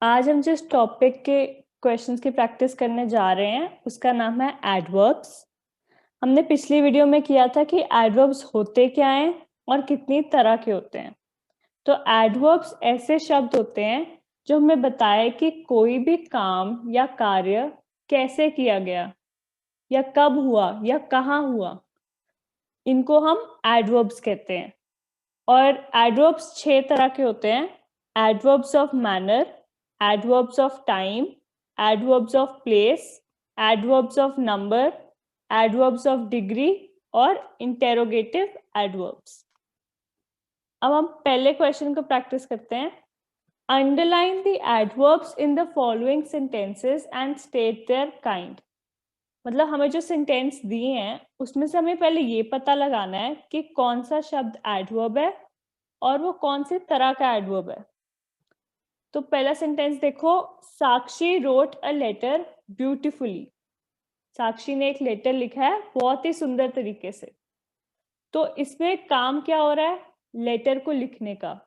आज हम जिस टॉपिक के क्वेश्चंस की प्रैक्टिस करने जा रहे हैं उसका नाम है एडवर्ब्स। हमने पिछली वीडियो में किया था कि एडवर्ब्स होते क्या हैं और कितनी तरह के होते हैं। तो एडवर्ब्स ऐसे शब्द होते हैं जो हमें बताए कि कोई भी काम या कार्य कैसे किया गया या कब हुआ या कहाँ हुआ। इनको हम एडवर्ब्स कहते हैं। और एडवर्ब्स 6 तरह के होते हैं। Adverbs of manner, adverbs of time, adverbs of place, adverbs of number, adverbs of degree और इंटेरोगेटिव एडवर्ब्स। अब हम पहले क्वेश्चन को प्रैक्टिस करते हैं। Underline the adverbs in the following sentences and state their kind. मतलब हमें जो सेंटेंस दिए हैं उसमें से हमें पहले ये पता लगाना है कि कौन सा शब्द एडवर्ब है और वो कौन से तरह का एडवर्ब है। तो पहला सेंटेंस देखो, साक्षी रोट अ लेटर ब्यूटीफुली। साक्षी ने एक लेटर लिखा है बहुत ही सुंदर तरीके से। तो इसमें काम क्या हो रहा है? लेटर को लिखने का।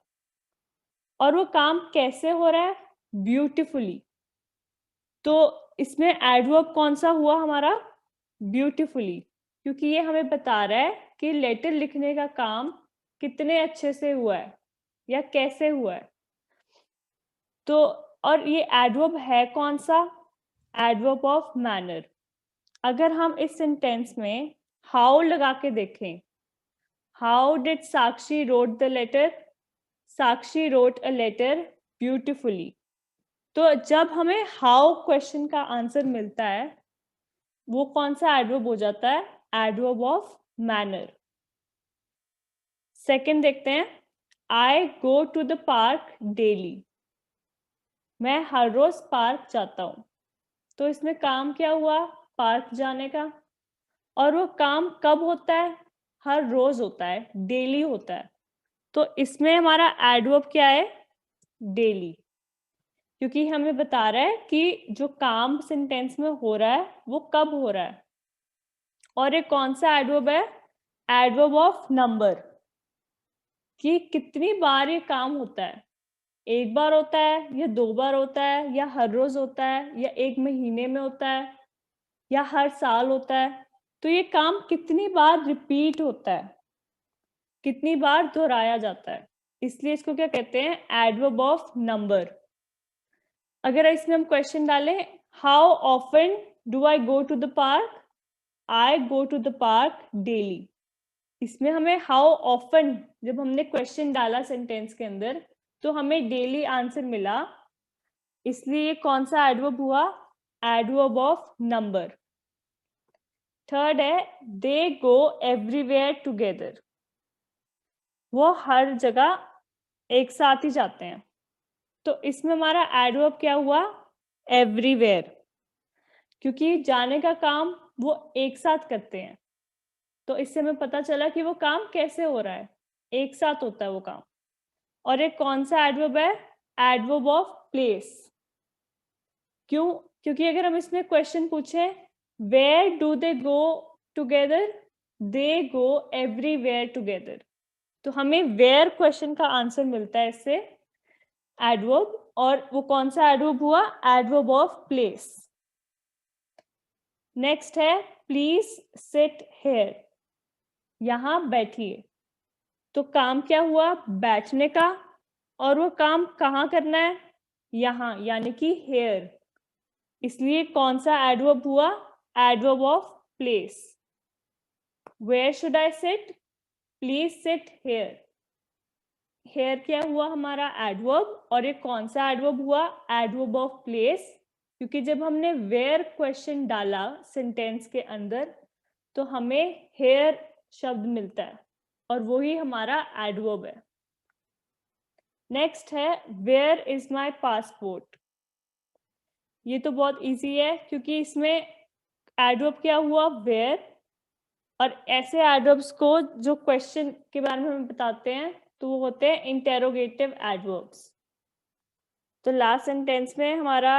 और वो काम कैसे हो रहा है? ब्यूटीफुली। तो इसमें एडवर्ब कौन सा हुआ हमारा? ब्यूटीफुली, क्योंकि ये हमें बता रहा है कि लेटर लिखने का काम कितने अच्छे से हुआ है या कैसे हुआ है। तो और ये एडवर्ब है कौन सा? Adverb of manner. अगर हम इस सेंटेंस में हाउ लगा के देखें, how did Sakshi wrote the letter? Sakshi wrote a letter beautifully. तो जब हमें हाउ क्वेश्चन का आंसर मिलता है वो कौन सा एडवर्ब हो जाता है? Adverb of manner. सेकंड देखते हैं, I go to the park daily. मैं हर रोज पार्क जाता हूं। तो इसमें काम क्या हुआ? पार्क जाने का। और वो काम कब होता है? हर रोज होता है, डेली होता है। तो इसमें हमारा एडवर्ब क्या है? डेली, क्योंकि हमें बता रहा है कि जो काम सेंटेंस में हो रहा है वो कब हो रहा है। और ये कौन सा एडवर्ब है? एडवर्ब ऑफ नंबर, कि कितनी बार ये काम होता है। एक बार होता है या 2 बार होता है या हर रोज होता है या 1 महीने में होता है या हर साल होता है। तो ये काम कितनी बार रिपीट होता है, कितनी बार दोहराया जाता है, इसलिए इसको क्या कहते हैं? Adverb of number. अगर इसमें हम क्वेश्चन डालें, how often do I go to the park? I go to the park daily. इसमें हमें हाउ ऑफन, जब हमने क्वेश्चन डाला सेंटेंस के अंदर तो हमें डेली आंसर मिला, इसलिए ये कौन सा एडवर्ब हुआ? Adverb of number. थर्ड है, दे गो एवरीवेयर टुगेदर। वो हर जगह एक साथ ही जाते हैं। तो इसमें हमारा एडवर्ब क्या हुआ? एवरीवेयर, क्योंकि जाने का काम वो एक साथ करते हैं। तो इससे हमें पता चला कि वो काम कैसे हो रहा है, एक साथ होता है वो काम। और एक कौन सा एडवर्ब है? Adverb of place. क्यों? क्योंकि अगर हम इसमें क्वेश्चन पूछें, where do they go together? They go everywhere together. तो हमें वेयर क्वेश्चन का आंसर मिलता है इससे, एडवर्ब। और वो कौन सा एडवर्ब हुआ? Adverb of place. नेक्स्ट है, प्लीज सिट हेयर। यहां बैठिए। तो काम क्या हुआ? बैठने का। और वो काम कहाँ करना है? यहाँ, यानी कि हेयर। इसलिए कौन सा एडवर्ब हुआ? Adverb of place. Where should I sit? Please sit here. Here क्या हुआ हमारा? एडवर्ब। और ये कौन सा एडवर्ब हुआ? Adverb of place. क्योंकि जब हमने वेयर क्वेश्चन डाला सेंटेंस के अंदर तो हमें हेयर शब्द मिलता है और वही हमारा एडवर्ब है। नेक्स्ट है, वेयर इज माई पासपोर्ट। ये तो बहुत इजी है क्योंकि इसमें एडवर्ब क्या हुआ? वेयर। और ऐसे एडवर्ब्स को जो क्वेश्चन के बारे में हमें बताते हैं तो वो होते हैं इंटेरोगेटिव एडवर्ब्स। तो लास्ट सेंटेंस में हमारा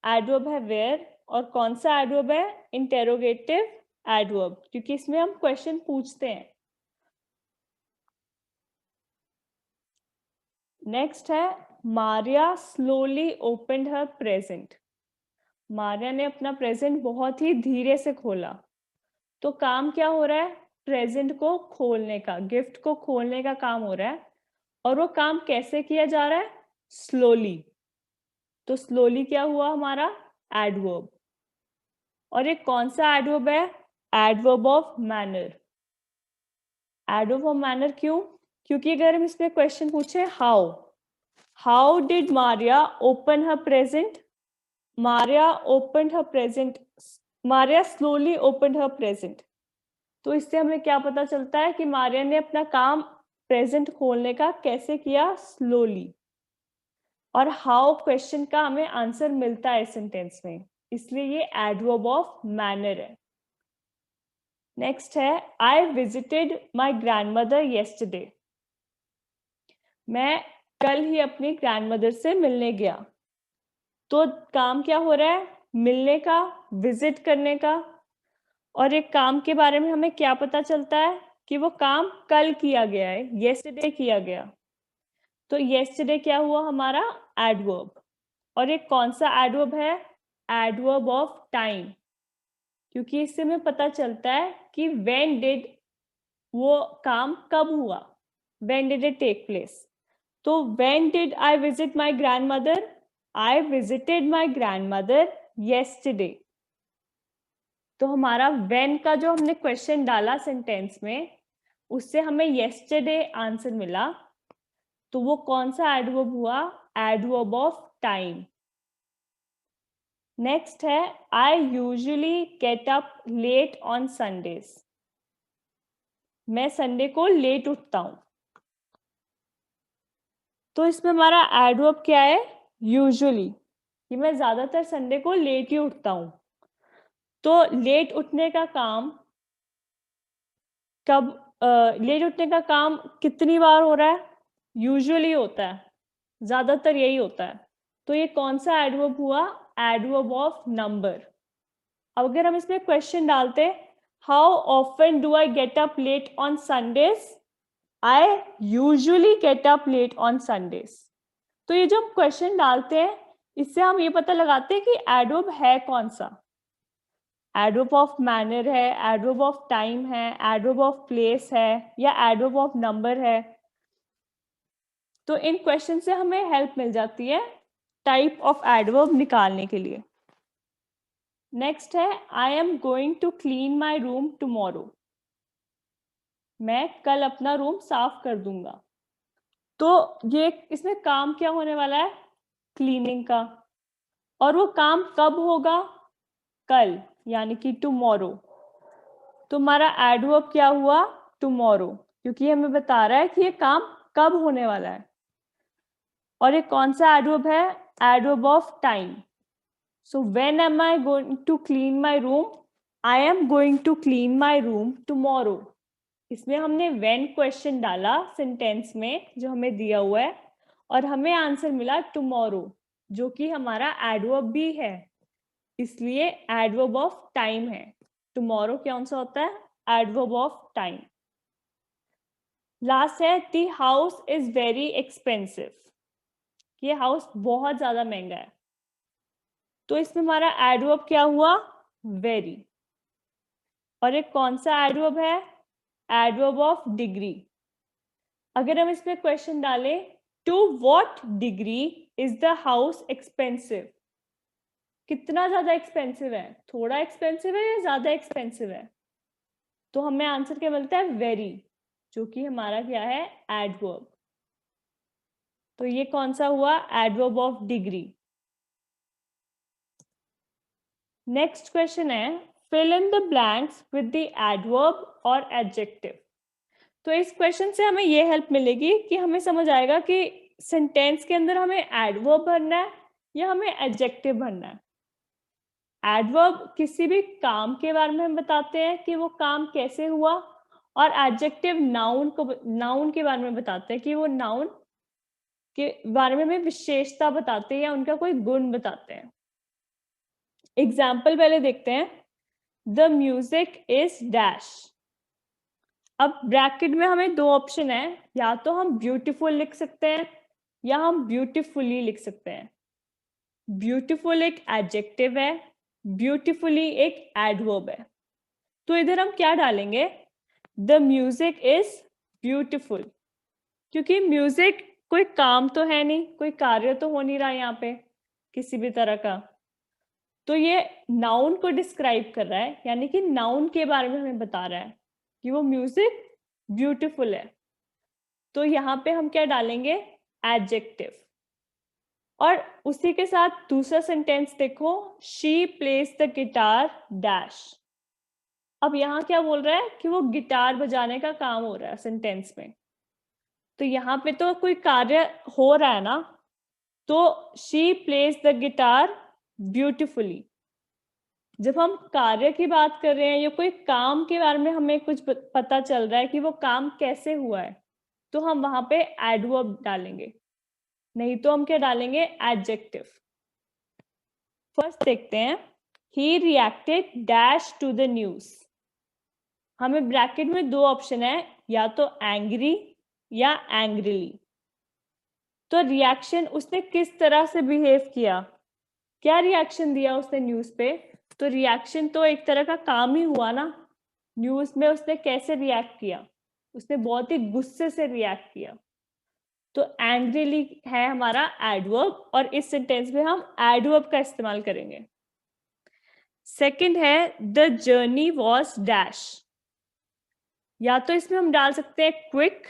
एडवर्ब है वेयर और कौन सा एडवर्ब है? इंटेरोगेटिव एडवर्ब, क्योंकि इसमें हम क्वेश्चन पूछते हैं। नेक्स्ट है, मारिया स्लोली ओपनड हर प्रेजेंट। मारिया ने अपना प्रेजेंट बहुत ही धीरे से खोला। तो काम क्या हो रहा है? प्रेजेंट को खोलने का, गिफ्ट को खोलने का काम हो रहा है। और वो काम कैसे किया जा रहा है? स्लोली। तो स्लोली क्या हुआ हमारा? एडवर्ब। और ये कौन सा एडवर्ब है? Adverb of manner. Adverb of manner क्यों? क्योंकि अगर हम इसमें क्वेश्चन पूछे how did Maria open her present? Maria open her present, Maria slowly open her present. तो इससे हमें क्या पता चलता है कि मारिया ने अपना काम प्रेजेंट खोलने का कैसे किया? स्लोली। और हाउ क्वेश्चन का हमें आंसर मिलता है सेंटेंस में, इसलिए ये एडवर्ब ऑफ मैनर है। नेक्स्ट है I visited my grandmother yesterday. मैं कल ही अपनी ग्रैंडमदर से मिलने गया। तो काम क्या हो रहा है? मिलने का, विजिट करने का। और एक काम के बारे में हमें क्या पता चलता है? कि वो काम कल किया गया है, येस्टरडे किया गया। तो येस्टरडे क्या हुआ हमारा? एडवर्ब। और एक कौन सा एडवर्ब है? Adverb of time. क्योंकि इससे हमें पता चलता है कि व्हेन डिड वो काम कब हुआ, when did it take place. तो when did I visit my grandmother? I visited my grandmother yesterday. तो हमारा व्हेन का जो हमने क्वेश्चन डाला सेंटेंस में, उससे हमें येस्टरडे आंसर मिला। तो वो कौन सा एडवर्ब हुआ? Adverb of time. नेक्स्ट है I usually get up late on Sundays. मैं संडे को लेट उठता हूं। तो इसमें हमारा एडवर्ब क्या है? यूजुअली, कि मैं ज्यादातर संडे को लेट ही उठता हूं। तो लेट उठने का काम कब, लेट उठने का काम कितनी बार हो रहा है? यूजुअली होता है, ज्यादातर यही होता है। तो ये कौन सा एडवर्ब हुआ? Adverb of number. अब अगर हम इसमें क्वेश्चन डालते, how often do I get up late on Sundays? I usually get up late on Sundays. तो ये जो हम क्वेश्चन डालते हैं, इससे हम ये पता लगाते हैं कि एडवर्ब है कौन सा। एडवर्ब ऑफ मैनर है, एडवर्ब ऑफ टाइम है, एडवर्ब ऑफ प्लेस है, या एडवर्ब ऑफ नंबर है। तो इन क्वेश्चन से हमें हेल्प मिल जाती है टाइप ऑफ एडवर्ब निकालने के लिए। नेक्स्ट है I am going to clean my room tomorrow. मैं कल अपना रूम साफ कर दूंगा। तो ये इसमें काम क्या होने वाला है? क्लीनिंग का। और वो काम कब होगा? कल, यानी कि टुमारो। तो हमारा एडवर्ब क्या हुआ? टुमारो, क्योंकि हमें बता रहा है कि ये काम कब होने वाला है। और ये कौन सा एडवर्ब है? Adverb of time. So when am I going to clean my room? I am going to clean my room tomorrow. इसमें हमने व्हेन क्वेश्चन डाला सेंटेंस में जो हमें दिया हुआ है, और हमें आंसर मिला टुमारो, जो कि हमारा एडवर्ब भी है, इसलिए एडवर्ब ऑफ टाइम है। टुमारो कौन सा होता है? Adverb of time. लास्ट है the house is very expensive. ये हाउस बहुत ज्यादा महंगा है। तो इसमें हमारा एडवर्ब क्या हुआ? वेरी। और एक कौन सा एडवर्ब है? Adverb of degree. अगर हम इसमें क्वेश्चन डालें, to what degree is the house expensive? कितना ज्यादा एक्सपेंसिव है? थोड़ा एक्सपेंसिव है या ज्यादा एक्सपेंसिव है? तो हमें आंसर क्या मिलता है? वेरी, जो कि हमारा क्या है? एडवर्ब। तो ये कौन सा हुआ? Adverb of degree. Next question है fill in the blanks with the adverb or adjective. तो इस क्वेश्चन से हमें ये हेल्प मिलेगी कि हमें समझ आएगा कि सेंटेंस के अंदर हमें एडवर्ब भरना है या हमें एडजेक्टिव भरना है। एडवर्ब किसी भी काम के बारे में हम बताते हैं कि वो काम कैसे हुआ, और एडजेक्टिव नाउन के बारे में बताते हैं कि वो नाउन के बारे में हमें विशेषता बताते हैं या उनका कोई गुण बताते हैं। एग्जाम्पल पहले देखते हैं। The music is dash. अब ब्रैकेट में हमें दो ऑप्शन है, या तो हम ब्यूटीफुल लिख सकते हैं या हम ब्यूटीफुली लिख सकते हैं। ब्यूटीफुल एक एडजेक्टिव है, ब्यूटीफुली एक एडवर्ब है। तो इधर हम क्या डालेंगे? द म्यूजिक इज ब्यूटीफुल, क्योंकि म्यूजिक कोई काम तो है नहीं, कोई कार्य तो हो नहीं रहा यहाँ पे किसी भी तरह का, तो ये नाउन को डिस्क्राइब कर रहा है, यानी कि नाउन के बारे में हमें बता रहा है कि वो म्यूजिक ब्यूटीफुल है। तो यहाँ पे हम क्या डालेंगे? एडजेक्टिव। और उसी के साथ दूसरा सेंटेंस देखो, she place the guitar dash. अब यहाँ क्या बोल रहा है कि वो गिटार बजाने का काम हो रहा है सेंटेंस में, तो यहाँ पे तो कोई कार्य हो रहा है ना, तो she place the guitar beautifully. जब हम कार्य की बात कर रहे हैं या कोई काम के बारे में हमें कुछ पता चल रहा है कि वो काम कैसे हुआ है, तो हम वहां पे एडवर्ब डालेंगे, नहीं तो हम क्या डालेंगे? एडजेक्टिव। फर्स्ट देखते हैं, he reacted dash to the news. हमें ब्रैकेट में दो ऑप्शन है, या तो एंग्री या एंग्रीली। तो रिएक्शन, उसने किस तरह से बिहेव किया, क्या रिएक्शन दिया उसने न्यूज पे? तो रिएक्शन तो एक तरह का काम ही हुआ ना, न्यूज में उसने कैसे रिएक्ट किया? उसने बहुत ही गुस्से से रिएक्ट किया। तो एंग्रीली है हमारा एडवर्ब, और इस सेंटेंस में हम एडवर्ब का इस्तेमाल करेंगे। सेकंड है, द जर्नी वॉज डैश। या तो इसमें हम डाल सकते हैं क्विक,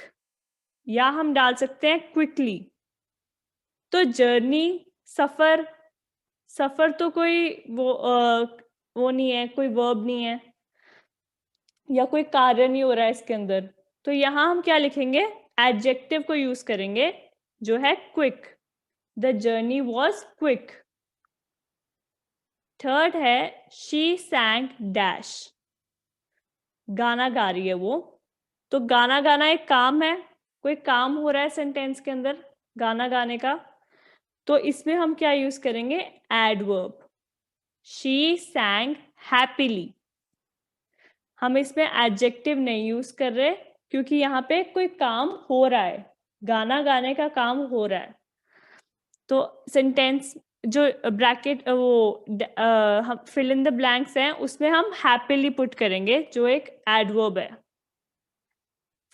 या हम डाल सकते हैं क्विकली। तो जर्नी, सफर, सफर तो कोई वो नहीं है, कोई वर्ब नहीं है, या कोई कार्य नहीं हो रहा है इसके अंदर, तो यहां हम क्या लिखेंगे? एडजेक्टिव को यूज करेंगे, जो है quick. The journey was quick. Third है, शी सैंग डैश। गाना गा रही है वो, तो गाना गाना एक काम है, कोई काम हो रहा है सेंटेंस के अंदर गाना गाने का, तो इसमें हम क्या यूज करेंगे? एडवर्ब। She सैंग happily. हम इसमें एडजेक्टिव नहीं यूज कर रहे, क्योंकि यहाँ पे कोई काम हो रहा है, गाना गाने का काम हो रहा है। तो सेंटेंस जो ब्रैकेट हम फिल इन द ब्लैंक्स हैं, उसमें हम हैप्पीली पुट करेंगे, जो एक एडवर्ब है।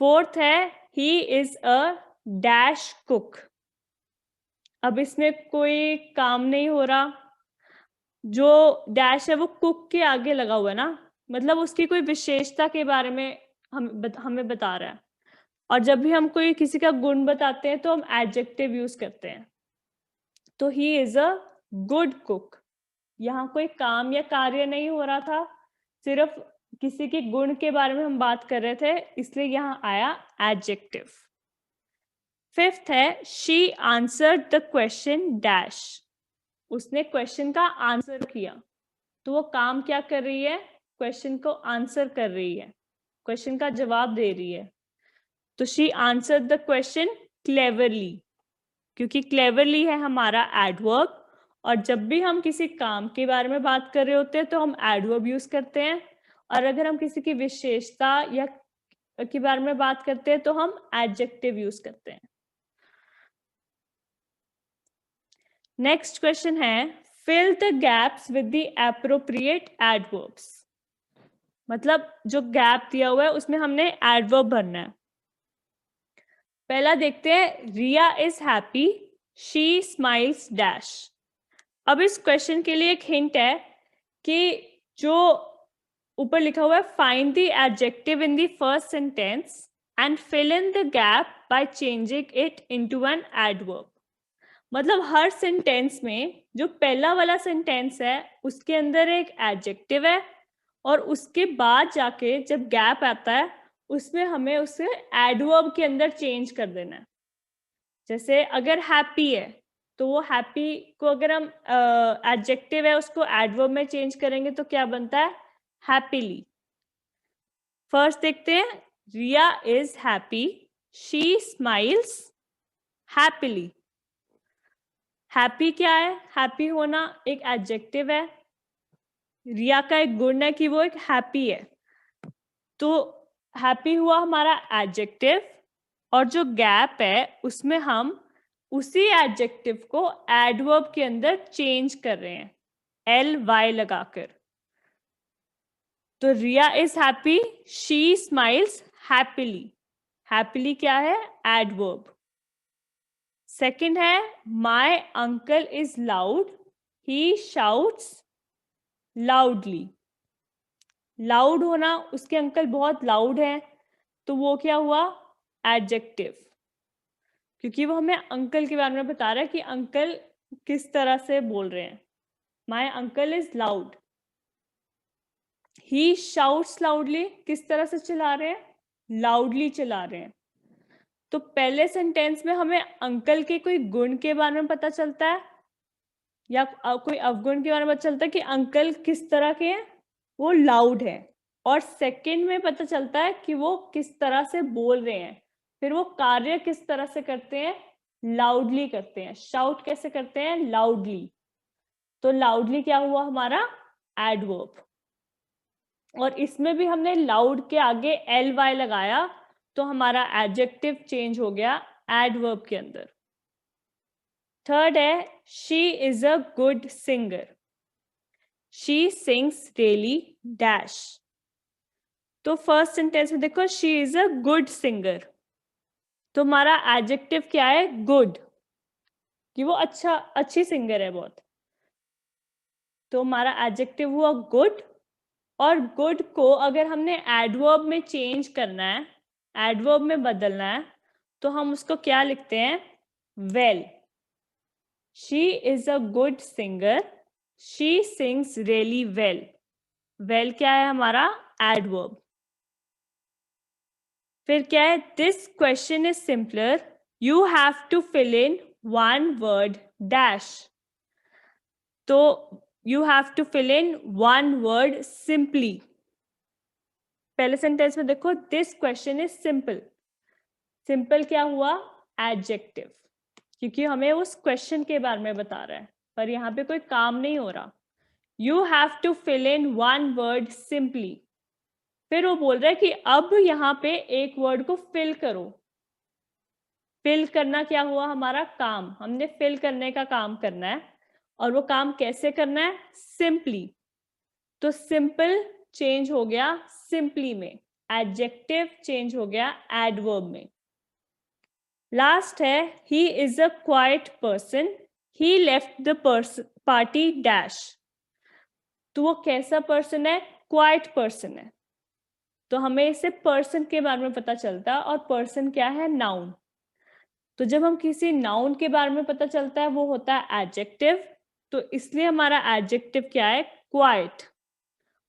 फोर्थ है, he is a dash cook. अब इसमें कोई काम नहीं हो रहा, जो डैश है वो कुक के आगे लगा हुआ है ना, मतलब उसकी कोई विशेषता के बारे में हमें बता रहा है। और जब भी हम कोई किसी का गुण बताते हैं तो हम एडजेक्टिव यूज करते हैं। तो he is a good cook. यहाँ कोई काम या कार्य नहीं हो रहा था, सिर्फ किसी के गुण के बारे में हम बात कर रहे थे, इसलिए यहाँ आया एडजेक्टिव। फिफ्थ है, she answered the question dash. उसने क्वेश्चन का आंसर किया, तो वो काम क्या कर रही है? क्वेश्चन को आंसर कर रही है, क्वेश्चन का जवाब दे रही है। तो she answered the question cleverly, क्योंकि क्लेवरली है हमारा एडवर्ब, और जब भी हम किसी काम के बारे में बात कर रहे होते हैं तो हम एडवर्ब यूज करते हैं, और अगर हम किसी की विशेषता या के बारे में बात करते हैं तो हम एडजेक्टिव यूज करते हैं। नेक्स्ट क्वेश्चन है, fill the gaps with the appropriate adverbs. मतलब जो गैप दिया हुआ है उसमें हमने एडवर्ब भरना है। पहला देखते हैं, Riya is happy, she smiles dash. अब इस क्वेश्चन के लिए एक हिंट है कि जो ऊपर लिखा हुआ है, find the adjective in the first sentence and fill in the gap by changing it into an adverb. मतलब हर सेंटेंस में जो पहला वाला सेंटेंस है उसके अंदर एक एडजेक्टिव है, और उसके बाद जाके जब गैप आता है उसमें हमें उसे एडवर्ब के अंदर चेंज कर देना है। जैसे अगर हैप्पी है तो वो हैप्पी को अगर हम एडजेक्टिव है उसको एडवर्ब में चेंज करेंगे तो क्या बनता है? हैप्पीली। फर्स्ट देखते हैं, Riya is happy, she smiles happily. Happy क्या है? हैप्पी होना एक एडजेक्टिव है, रिया का एक गुण है कि वो एक हैप्पी है, तो हैप्पी हुआ हमारा एडजेक्टिव, और जो गैप है उसमें हम उसी एडजेक्टिव को एडवर्ब के अंदर चेंज कर रहे हैं ly लगाकर। तो Riya is happy, she smiles happily. Happily क्या है? एडवर्ब। सेकंड है my uncle is loud, he shouts loudly. Loud होना, उसके अंकल बहुत लाउड है, तो वो क्या हुआ? एडजेक्टिव, क्योंकि वो हमें अंकल के बारे में बता रहा है कि अंकल किस तरह से बोल रहे हैं। My uncle is loud. He shouts loudly, किस तरह से चिल्ला रहे हैं? लाउडली चिल्ला रहे हैं। तो पहले सेंटेंस में हमें अंकल के कोई गुण के बारे में पता चलता है या कोई अवगुण के बारे में पता चलता है कि अंकल किस तरह के हैं? वो लाउड है। और सेकंड में पता चलता है कि वो किस तरह से बोल रहे हैं, फिर वो कार्य किस तरह से करते हैं? लाउडली करते हैं। शाउट कैसे करते हैं? लाउडली। तो लाउडली क्या हुआ हमारा? एडवर्ब। और इसमें भी हमने लाउड के आगे ly लगाया, तो हमारा एडजेक्टिव चेंज हो गया एडवर्ब के अंदर। थर्ड है she is a good singer, she sings really dash. तो फर्स्ट सेंटेंस में देखो she is a good singer, तो हमारा एडजेक्टिव क्या है? गुड, कि वो अच्छी सिंगर है बहुत। तो हमारा एडजेक्टिव हुआ गुड। और गुड को अगर हमने एडवर्ब में चेंज करना है, एडवर्ब में बदलना है, तो हम उसको क्या लिखते हैं? Well. She is a good singer, she sings really well. Well क्या है हमारा? एडवर्ब। फिर क्या है? This question is simpler, you have to fill in one word dash. तो you have to fill in one word simply. पहले sentence में देखो this question is simple. Simple क्या हुआ? एडजेक्टिव, क्योंकि हमें उस क्वेश्चन के बारे में बता रहा है, पर यहाँ पे कोई काम नहीं हो रहा। You have to fill in one word simply. फिर वो बोल रहा है कि अब यहाँ पे एक वर्ड को फिल करो। फिल करना क्या हुआ हमारा? काम। हमने फिल करने का काम करना है, और वो काम कैसे करना है? सिंपली। तो सिंपल चेंज हो गया सिंपली में, एडजेक्टिव चेंज हो गया एडवर्ब में। लास्ट है he is a quite person, he left the party dash. तो वो कैसा पर्सन है? क्वाइट पर्सन है। तो हमें इससे पर्सन के बारे में पता चलता है, और पर्सन क्या है? नाउन। तो जब हम किसी नाउन के बारे में पता चलता है, वो होता है एडजेक्टिव। तो इसलिए हमारा एडजेक्टिव क्या है? क्वाइट।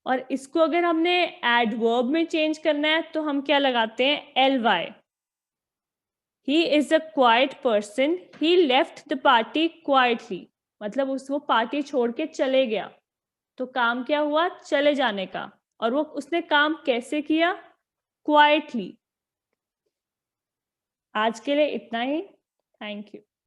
और इसको अगर हमने एडवर्ब में चेंज करना है, तो हम क्या लगाते हैं? ly। He is a quite person, he left the party quietly. मतलब वो पार्टी छोड़ के चले गया। तो काम क्या हुआ? चले जाने का। और वो उसने काम कैसे किया? क्वाइटली। आज के लिए इतना ही। Thank you.